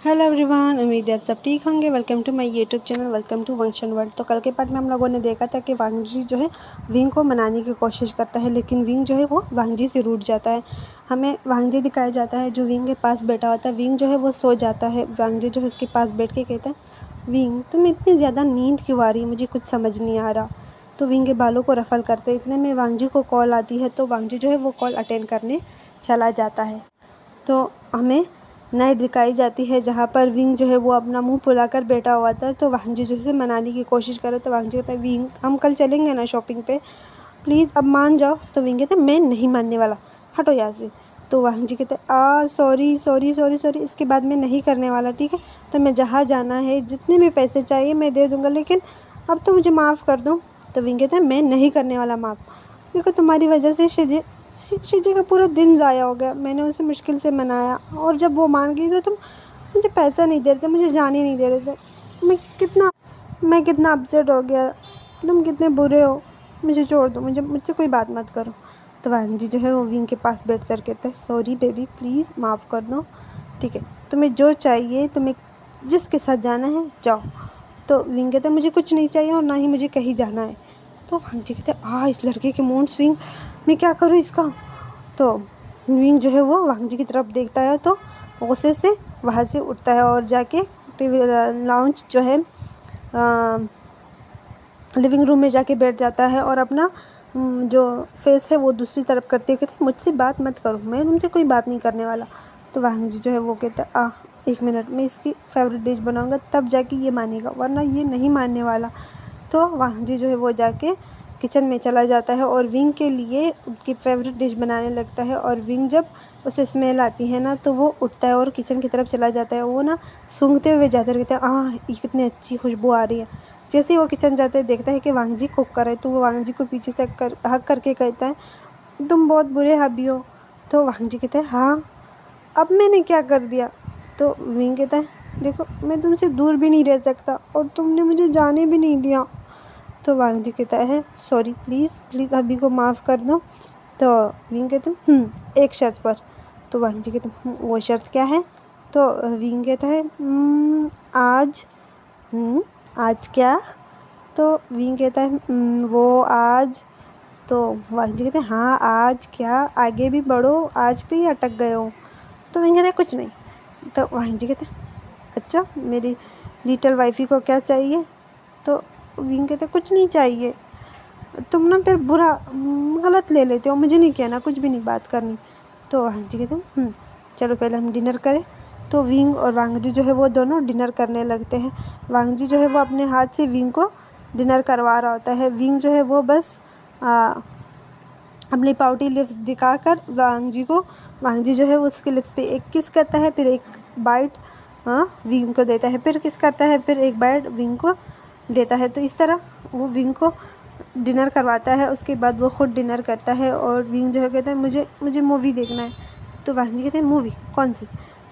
Hello everyone, उम्मीद है आप सब ठीक होंगे। Welcome to my YouTube channel, welcome to वंशन वर्ल्ड। तो कल के पार्ट में हम लोगों ने देखा था कि वांगजी जो है विंग को मनाने की कोशिश करता है, लेकिन विंग जो है वो वांगजी से रूठ जाता है। हमें वांगजी दिखाया जाता है जो विंग के पास बैठा होता है। विंग जो है वो सो जाता है। वांगजी जो है उसके पास बैठ के कहता है, विंग तुम्हें इतनी ज़्यादा नींद क्यों आ रही है, मुझे कुछ समझ नहीं आ रहा। तो विंग के बालों को रफल करते इतने में वांगजी को कॉल आती है, तो वांगजी जो है वो कॉल अटेंड करने चला जाता है। तो हमें नाइट दिखाई जाती है जहाँ पर विंग जो है वो अपना मुंह फुलाकर बैठा हुआ था। तो वांगजी जो है मनाने की कोशिश करे, तो वांगजी कहता है, विंग हम कल चलेंगे ना शॉपिंग पे, प्लीज़ अब मान जाओ। तो विंग कहता है, मैं नहीं मानने वाला, हटो यहाँ से। तो वांगजी कहते हैं, सॉरी सॉरी सॉरी सॉरी, इसके बाद मैं नहीं करने वाला, ठीक है। तो मैं जहाँ जाना है जितने भी पैसे चाहिए मैं दे दूँगा, लेकिन अब तो मुझे माफ़ कर दो। तो विंग कहता है, मैं नहीं करने वाला माफ़। देखो तुम्हारी वजह से शीजे का पूरा दिन ज़ाया हो गया। मैंने उसे मुश्किल से मनाया और जब वो मान गई तो तुम मुझे पैसा नहीं दे रहे थे, मुझे जाने नहीं दे रहे थे। मैं कितना अपसेट हो गया। तुम कितने बुरे हो, मुझे छोड़ दो, मुझसे कोई बात मत करो। तो वांगजी जो है वो विंग के पास बैठ कर कहते हैं, सॉरी बेबी, प्लीज़ माफ़ कर दो, ठीक है। तुम्हें जो चाहिए, तुम्हें जिसके साथ जाना है जाओ। तो विंग कहता है, मुझे कुछ नहीं चाहिए और ना ही मुझे कहीं जाना है। तो वांगजी कहते हैं, इस लड़के के मूड स्विंग, मैं क्या करूँ इसका। तो विंग जो है वो वांगजी की तरफ देखता है, तो गुस्से से वहाँ से उठता है और जाके टीवी लाउंज जो है लिविंग रूम में जाके बैठ जाता है और अपना जो फेस है वो दूसरी तरफ करते हुए कहते हैं, मुझसे बात मत करो, मैं तुमसे कोई बात नहीं करने वाला। तो वांगजी जो है वो कहता है, एक मिनट, मैं इसकी फेवरेट डिश बनाऊंगा तब जाके ये मानेगा, वरना ये नहीं मानने वाला। तो वांगजी जो है वो जाके किचन में चला जाता है और विंग के लिए उसकी फेवरेट डिश बनाने लगता है। और विंग जब उसे स्मेल आती है ना, तो वो उठता है और किचन की तरफ चला जाता है। वो ना सूंघते हुए जाते रहता है, ये कितनी अच्छी खुशबू आ रही है। जैसे ही वो किचन जाते हैं देखता है कि वांगजी कुक कर रहे हैं, तो वो वांगजी को पीछे से हक करके कहता है, तुम बहुत बुरे हबी हो। तो वांगजी कहता है, हाँ अब मैंने क्या कर दिया। तो विंग कहता है, देखो मैं तुमसे दूर भी नहीं रह सकता और तुमने मुझे जाने भी नहीं दिया। तो वांगजी कहता है, सॉरी, प्लीज़ प्लीज़ अभी को माफ़ कर दो। तो विंग कहते हैं, एक शर्त पर। तो वांगजी कहते हैं, वो शर्त क्या है। तो विंग कहता है, आज आज क्या। तो विंग कहता है, वो आज। तो वांगजी कहते हैं, हाँ आज क्या, आगे भी बढ़ो, आज पे ही अटक गए हो। तो विंग कहता है, कुछ नहीं। तो वांगजी कहते हैं, अच्छा मेरी लिटिल वाइफी को क्या चाहिए। तो विंग कहते हैं, कुछ नहीं चाहिए, तुम ना फिर बुरा गलत ले लेते हो, मुझे नहीं कहना, कुछ भी नहीं बात करनी। तो वांगजी कहते हैं, चलो पहले हम डिनर करें। तो विंग और वांगजी जो है वो दोनों डिनर करने लगते हैं। वांगजी जो है वो अपने हाथ से विंग को डिनर करवा रहा होता है। विंग जो है वो बस अपनी पाउटी लिप्स दिखाकर वांगजी जो है वो उसके लिप्स पे एक किस करता है, फिर एक बाइट विंग को देता है, फिर किस करता है, फिर एक बाइट विंग को देता है। तो इस तरह वो विंग को डिनर करवाता है। उसके बाद वो खुद डिनर करता है और विंग जो है कहता है, मुझे मूवी देखना है। तो वांगजी कहते हैं, मूवी कौन सी।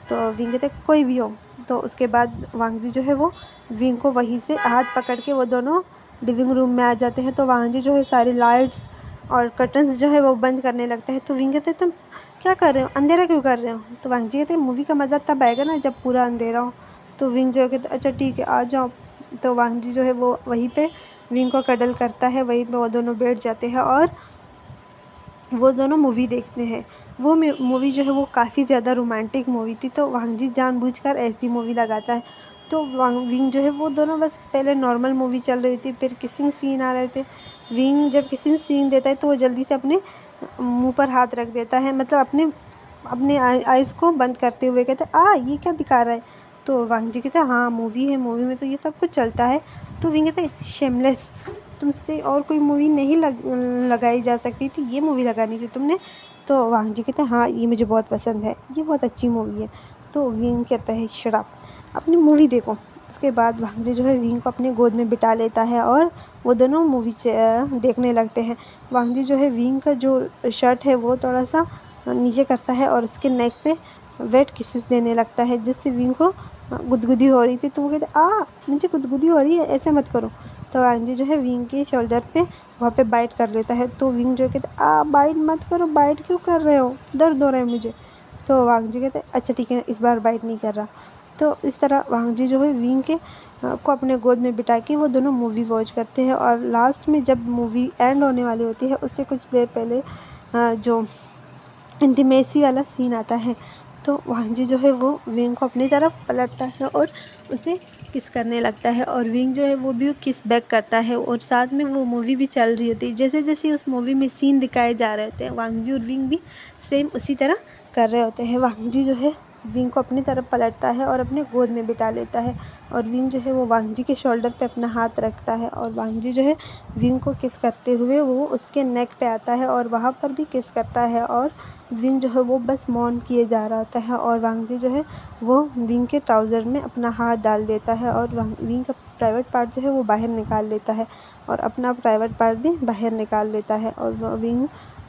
तो विंग कहते हैं, कोई भी हो। तो उसके बाद वांगजी जो है वो विंग को वहीं से हाथ पकड़ के वो दोनों लिविंग रूम में आ जाते हैं। तो वांगजी जो है सारी लाइट्स और कर्टन्स जो है वो बंद करने लगता है। तो विंग कहते हैं, तुम क्या कर रहे हो, अंधेरा क्यों कर रहे हो। तो वांगजी कहते हैं, मूवी का मज़ा तब आएगा ना जब पूरा अंधेरा हो। तो विंग जो है कहते हैं, अच्छा ठीक है, आ जाओ। तो वांगजी जो है वो वहीं पे विंग को कडल करता है, वहीं पे वो दोनों बैठ जाते हैं और वो दोनों मूवी देखते हैं। वो मूवी जो है वो काफ़ी ज़्यादा रोमांटिक मूवी थी, तो वांगजी जानबूझकर ऐसी मूवी लगाता है। तो विंग जो है वो दोनों बस पहले नॉर्मल मूवी चल रही थी, फिर किसिंग सीन आ रहे थे। विंग जब किसिंग सीन देता है तो वो जल्दी से अपने मुंह पर हाथ रख देता है, मतलब अपने आइज़ को बंद करते हुए कहते हैं, ये क्या दिखा रहा है। तो वांगजी कहते हैं, हाँ मूवी है, मूवी में तो ये सब कुछ चलता है। तो विंग कहते हैं, शेमलेस, तुमसे और कोई मूवी नहीं लगाई जा सकती थी, ये मूवी लगानी थी तुमने। तो वांगजी कहते हैं, हाँ ये मुझे बहुत पसंद है, ये बहुत अच्छी मूवी है। तो विंग कहता है, शट अप, अपनी मूवी देखो। उसके बाद वांगजी जो है विंग को अपने गोद में बिठा लेता है और वो दोनों मूवी देखने लगते हैं। वांगजी जो है विंग का जो शर्ट है वो थोड़ा सा नीचे करता है और उसके नेक पे वेट किसेस देने लगता है, जिससे विंग को गुदगुदी हो रही थी। तो वो कहते, मुझे गुदगुदी हो रही है, ऐसे मत करो। तो वांगजी जो है विंग के शोल्डर पे वहाँ पे बाइट कर लेता है। तो विंग जो कहते, बाइट मत करो, बाइट क्यों कर रहे हो, दर्द हो रहा है मुझे। तो वांगजी कहते, अच्छा ठीक है, इस बार बाइट नहीं कर रहा। तो इस तरह वांग जी जो है विंग के को अपने गोद में बिठा के वो दोनों मूवी वॉच करते हैं। और लास्ट में जब मूवी एंड होने वाली होती है उससे कुछ देर पहले जो इंटीमेसी वाला सीन आता है, तो वांग जी जो है वो विंग को अपनी तरफ पलटता है और उसे किस करने लगता है, और विंग जो है वो भी किस बैक करता है। और साथ में वो मूवी भी चल रही होती है। जैसे जैसे उस मूवी में सीन दिखाए जा रहे होते हैं, वांग जी और विंग भी सेम उसी तरह कर रहे होते हैं। वांग जी जो है विंग को अपनी तरफ पलटता है और अपने गोद में बिठा लेता है, और विंग जो है वो वांग जी के शोल्डर पे अपना हाथ रखता है, और वांग जी जो है विंग को किस करते हुए वो उसके नेक पे आता है और वहाँ पर भी किस करता है, और विंग जो है वो बस मौन किए जा रहा होता है। और वांग जी जो है वो विंग के ट्राउज़र में अपना हाथ डाल देता है और विंग का प्राइवेट पार्ट जो है वो बाहर निकाल लेता है, और अपना प्राइवेट पार्ट भी बाहर निकाल लेता है, और विंग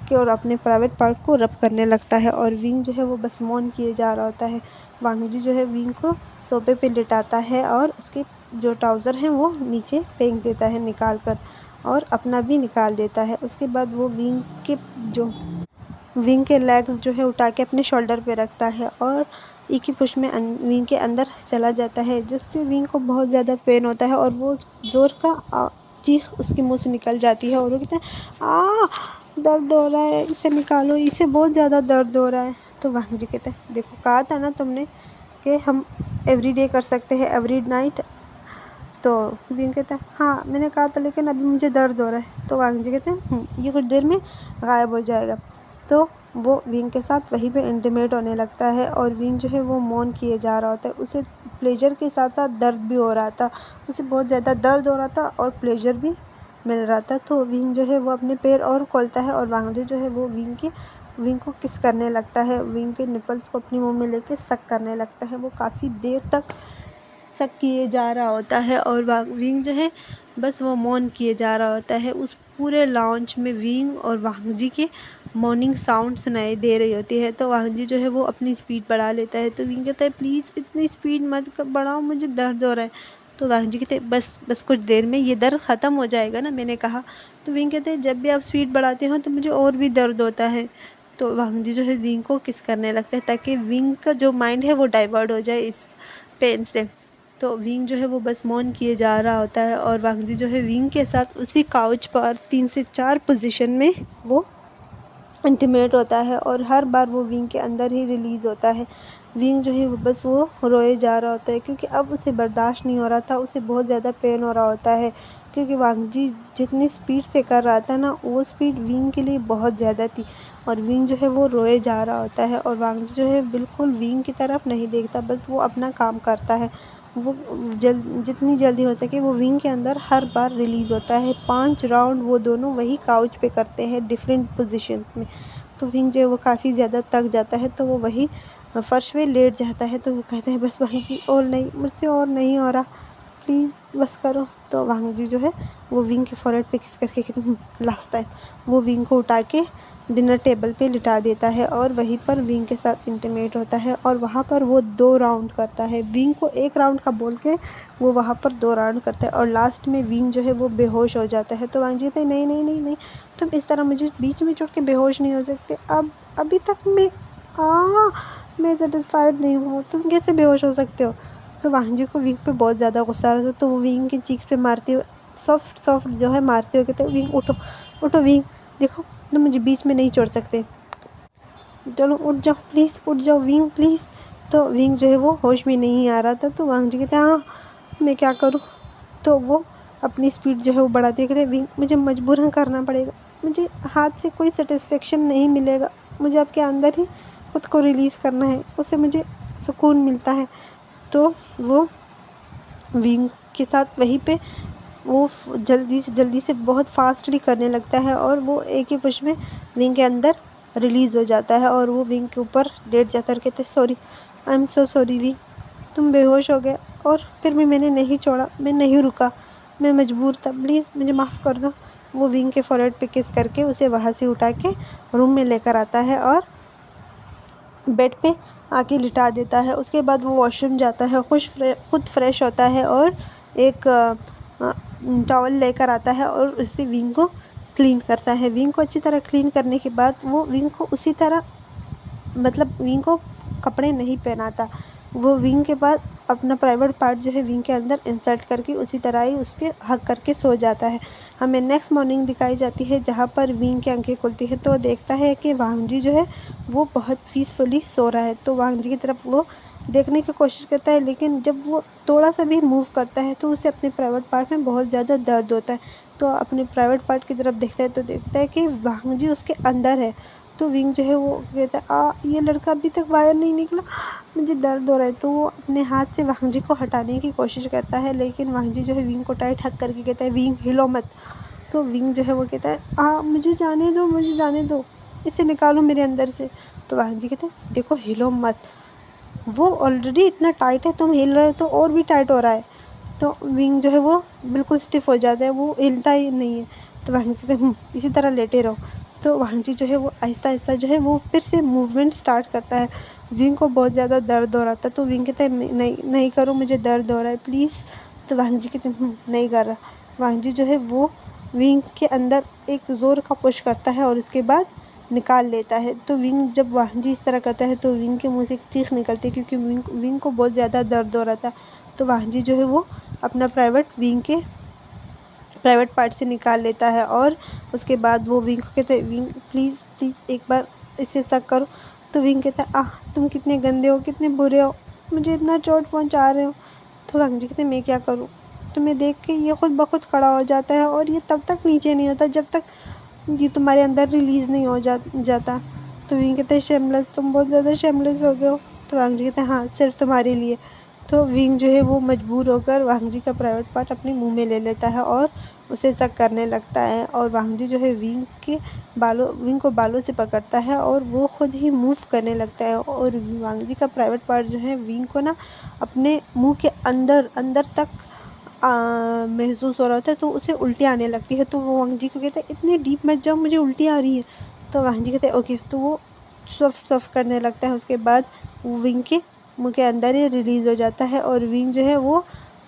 के और अपने प्राइवेट पार्ट को रब करने लगता है, और विंग जो है वो बस मौन किए जा रहा होता है। वांग जी जो है विंग को सोफे पे लिटाता है और उसके जो ट्राउज़र हैं वो नीचे फेंक देता है निकाल कर, और अपना भी निकाल देता है। उसके बाद वो विंग के लेग्स जो है उठा के अपने शोल्डर पे रखता है और एक ही पुश में विंग के अंदर चला जाता है, जिससे विंग को बहुत ज़्यादा पेन होता है और वो ज़ोर का चीख उसके मुंह से निकल जाती है, और वो कहता है दर्द हो रहा है, इसे निकालो, इसे बहुत ज़्यादा दर्द हो रहा है। तो वांग जी कहते हैं देखो कहा था ना तुमने कि हम एवरीडे कर सकते हैं, एवरी नाइट। तो विंग कहता है हाँ मैंने कहा था, लेकिन अभी मुझे दर्द हो रहा है। तो वांग जी कहते हैं ये कुछ देर में गायब हो जाएगा। तो वो विंग के साथ वहीं पे इंटीमेट होने लगता है, और विंग जो है वो मौन किए जा रहा होता है। उसे प्लेजर के साथ साथ दर्द भी हो रहा था, उसे बहुत ज़्यादा दर्द हो रहा था और प्लेजर भी मिल रहा था। तो विंग जो है वो अपने पैर और खोलता है, और वांग जी जो है वो विंग को किस करने लगता है, विंग के निपल्स को अपनी मुंह में लेके सक करने लगता है। वो काफ़ी देर तक सक किए जा रहा होता है, और विंग जो है बस वो मौन किए जा रहा होता है। उस पूरे लाउंज में विंग और वांग जी के मॉर्निंग साउंड सुनाई दे रही होती है। तो वांग जी जो है वो अपनी स्पीड बढ़ा लेता है। तो विंग कहता है प्लीज़ इतनी स्पीड मत बढ़ाओ, मुझे दर्द हो रहा है। तो वांग जी कहते हैं बस कुछ देर में ये दर्द ख़त्म हो जाएगा ना, मैंने कहा। तो विंग कहते हैं जब भी आप स्पीड बढ़ाते हो तो मुझे और भी दर्द होता है। तो वांग जी जो है विंग को किस करने लगता है ताकि विंग का जो माइंड है वो डाइवर्ट हो जाए इस पेन से। तो विंग जो है वो बस मौन किए जा रहा होता है, और वांग जी जो है विंग के साथ उसी काउच पर 3 से 4 पोजीशन में वो इंटीमेट होता है, और हर बार वो विंग के अंदर ही रिलीज़ होता है। विंग जो है वो बस वो रोए जा रहा होता है, क्योंकि अब उसे बर्दाश्त नहीं हो रहा था, उसे बहुत ज़्यादा पेन हो रहा होता है। क्योंकि वांग जी जितनी स्पीड से कर रहा था ना, वो स्पीड विंग के लिए बहुत ज़्यादा थी, और विंग जो है वो रोए जा रहा होता है। और वांग जी जो है बिल्कुल विंग की तरफ नहीं देखता, बस वो अपना काम करता है। वो जितनी जल्दी हो सके वो विंग के अंदर हर बार रिलीज़ होता है। 5 राउंड वो दोनों वही काउच पे करते हैं डिफरेंट पोजीशंस में। तो विंग जो है वो काफ़ी ज़्यादा थक जाता है, तो वो वही फर्श पे लेट जाता है। तो वो कहते हैं बस वांग जी और नहीं, मुझसे और नहीं हो रहा, प्लीज़ बस करो। तो वांग जी जो है वो विंग के फॉरहेड पे किस करके कहते हैं लास्ट टाइम। वो विंग को उठा के डिनर टेबल पे लिटा देता है, और वहीं पर विंग के साथ इंटीमेट होता है, और वहाँ पर वो 2 राउंड करता है। विंग को 1 राउंड का बोल के वो वहाँ पर 2 राउंड करता है, और लास्ट में विंग जो है वो बेहोश हो जाता है। तो वांग जी कहते हैं नहीं नहीं नहीं नहीं, तुम इस तरह मुझे बीच में छोड़ के बेहोश नहीं हो सकते। अभी तक मैं सेटिस्फाइड नहीं हूँ, तुम कैसे बेहोश हो सकते हो। तो वांग जी को विंग पे बहुत ज़्यादा गुस्सा आ रहा था, तो वो विंग की चीक्स पे मारते हुए सॉफ्ट जो है मारते हुए कहते विंग उठो उठो, विंग देखो तुम मुझे बीच में नहीं छोड़ सकते, चलो उठ जाओ प्लीज़, उठ जाओ विंग प्लीज़। तो विंग जो है वो होश में नहीं आ रहा था। तो वांग जी कहते हैं हाँ मैं क्या करूँ। तो वो अपनी स्पीड जो है वो बढ़ाते कहते विंग मुझे मजबूरन करना पड़ेगा, मुझे हाथ से कोई सेटिस्फेक्शन नहीं मिलेगा, मुझे आपके अंदर ही खुद को रिलीज़ करना है, उससे मुझे सुकून मिलता है। तो वो विंग के साथ वहीं पे वो जल्दी से बहुत फास्टली करने लगता है, और वो एक ही पुश में विंग के अंदर रिलीज़ हो जाता है, और वो विंग के ऊपर लेट जाता है। कहते sorry, I am so sorry wing, तुम बेहोश हो गए और फिर भी मैंने नहीं छोड़ा, मैं नहीं रुका, मैं मजबूर था, प्लीज़ मुझे माफ़ कर दो। वो विंग के फॉरहेड पे किस करके उसे वहाँ से उठा के रूम में लेकर आता है और बेड पे आके लिटा देता है। उसके बाद वो वॉशरूम जाता है, खुद फ्रेश होता है, और एक टॉवल लेकर आता है और उससे विंग को क्लीन करता है। विंग को अच्छी तरह क्लीन करने के बाद वो विंग को उसी तरह मतलब विंग को कपड़े नहीं पहनाता, वो विंग के बाद अपना प्राइवेट पार्ट जो है विंग के अंदर इंसर्ट करके उसी तरह ही उसके हक करके सो जाता है। हमें नेक्स्ट मॉर्निंग दिखाई जाती है जहाँ पर विंग की आंखें खुलती है तो देखता है कि वांग जी जो है वो बहुत पीसफुली सो रहा है। तो वांग जी की तरफ वो देखने की कोशिश करता है, लेकिन जब वो थोड़ा सा भी मूव करता है तो उसे अपने प्राइवेट पार्ट में बहुत ज़्यादा दर्द होता है। तो अपने प्राइवेट पार्ट की तरफ देखता है तो देखता है कि वांग जी उसके अंदर है। तो विंग जो है वो कहता है ये लड़का अभी तक बाहर नहीं निकला, मुझे दर्द हो रहा है। तो वो अपने हाथ से वांग जी को हटाने की कोशिश करता है, लेकिन वांग जी जो है विंग को टाइट हक करके कहता है विंग हिलो मत। तो विंग जो है वो कहता है मुझे जाने दो, मुझे जाने दो, इसे निकालो मेरे अंदर से। तो वांग जी कहते हैं देखो हिलो मत, वो ऑलरेडी इतना टाइट है, तुम हिल रहे हो तो और भी टाइट हो रहा है। तो विंग जो है वो बिल्कुल स्टिफ हो जाता है, वो हिलता ही नहीं है। तो वांग जी कहते हैं इसी तरह लेटे रहो। तो वांग जी जो है वो आहिस्ता आहिस्ता जो है वो फिर से मूवमेंट स्टार्ट करता है। विंग को बहुत ज़्यादा दर्द हो रहा था तो विंग कहता है नहीं नहीं करो, मुझे दर्द हो रहा है प्लीज़। तो वांग जी कहते हैं नहीं कर रहा। वांग जी जो है वो विंग के अंदर एक ज़ोर का पुश करता है और उसके बाद निकाल लेता है। तो विंग जब वांग जी इस तरह करता है तो विंग के मुंह से एक चीख निकलती है, क्योंकि विंग को बहुत ज़्यादा दर्द हो रहा था। तो वांग जी जो है वो अपना प्राइवेट पार्ट से निकाल लेता है और उसके बाद वो विंग को कहते हैं विंग प्लीज़ प्लीज़ एक बार इसे सक करो। तो विंग कहता है तुम कितने गंदे हो, कितने बुरे हो, मुझे इतना चोट पहुंचा रहे हो। तो वांग जी कहते हैं मैं क्या करूं, तुम्हें देख के ये खुद ब खुद खड़ा हो जाता है और ये तब तक नीचे नहीं होता जब तक ये तुम्हारे अंदर रिलीज़ नहीं हो जाता। तो विंग कहते हैं शेमलेस, तुम बहुत ज़्यादा शेमलेस हो गए हो। तो वांग जी कहते हैं हाँ सिर्फ तुम्हारे लिए। तो विंग जो है वो मजबूर होकर वांग जी का प्राइवेट पार्ट अपने मुंह में ले लेता है और उसे सक करने लगता है। और वांग जी जो है विंग को बालों से पकड़ता है और वो खुद ही मूव करने लगता है। और वांग जी का प्राइवेट पार्ट जो है विंग को ना अपने मुंह के अंदर तक महसूस हो रहा होता है, तो उसे उल्टी आने लगती है। तो वो वांग जी को कहता है इतने डीप मत जाओ, मुझे उल्टी आ रही है। तो वांग जी कहते हैं ओके। तो वो सॉफ्ट करने लगता है। उसके बाद वो विंग के मुंह के अंदर ही रिलीज़ हो जाता है और विंग जो है वो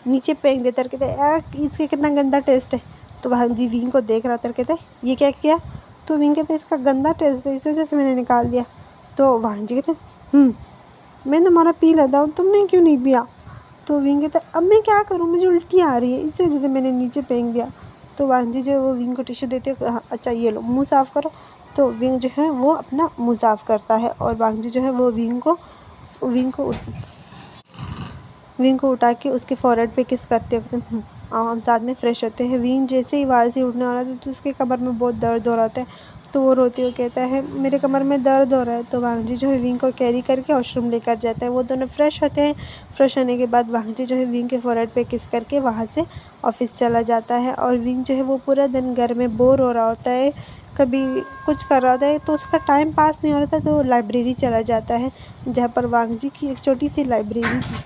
नीचे फेंक देता है। कहते हैं इसका कितना गंदा टेस्ट है। तो वांग जी विंग को देख रहा था, कहते हैं ये क्या किया। तो विंग कहते हैं इसका गंदा टेस्ट है, इस वजह से मैंने निकाल दिया। तो वांग जी कहते हैं मैं तुम्हारा पी लेता हूँ, तुमने क्यों नहीं पिया। तो विंग कहता है अब मैं क्या करूँ, मुझे उल्टी आ रही है, इस वजह से मैंने नीचे फेंक दिया। तो वांग जी जो है वो विंग को टिश्यू देते हैं, हाँ अच्छा ये लो मुँह साफ़ करो। तो विंग जो है वो अपना मुँह साफ़ करता है और वांग जी जो है वो विंग को उठा के उसके फॉरहेड पे किस करते होते हैं और हम साथ में फ्रेश होते हैं। विंग जैसे ही वहाँ से उठने वाला था तो उसके कमर में बहुत दर्द हो रहा था। तो वो रोते हुए कहता है मेरे कमर में दर्द हो रहा है। तो वांग जी जो है विंग को कैरी करके वॉशरूम लेकर जाता है। वो दोनों फ्रेश होते हैं। फ्रेश होने के बाद वांग जी जो है विंग के फॉरहेड पे किस करके वहाँ से ऑफिस चला जाता है। और विंग जो है वो पूरा दिन घर में बोर हो रहा होता है, कभी कुछ कर रहा था तो उसका टाइम पास नहीं हो रहा था, तो लाइब्रेरी चला जाता है जहाँ पर वांग जी की एक छोटी सी लाइब्रेरी थी।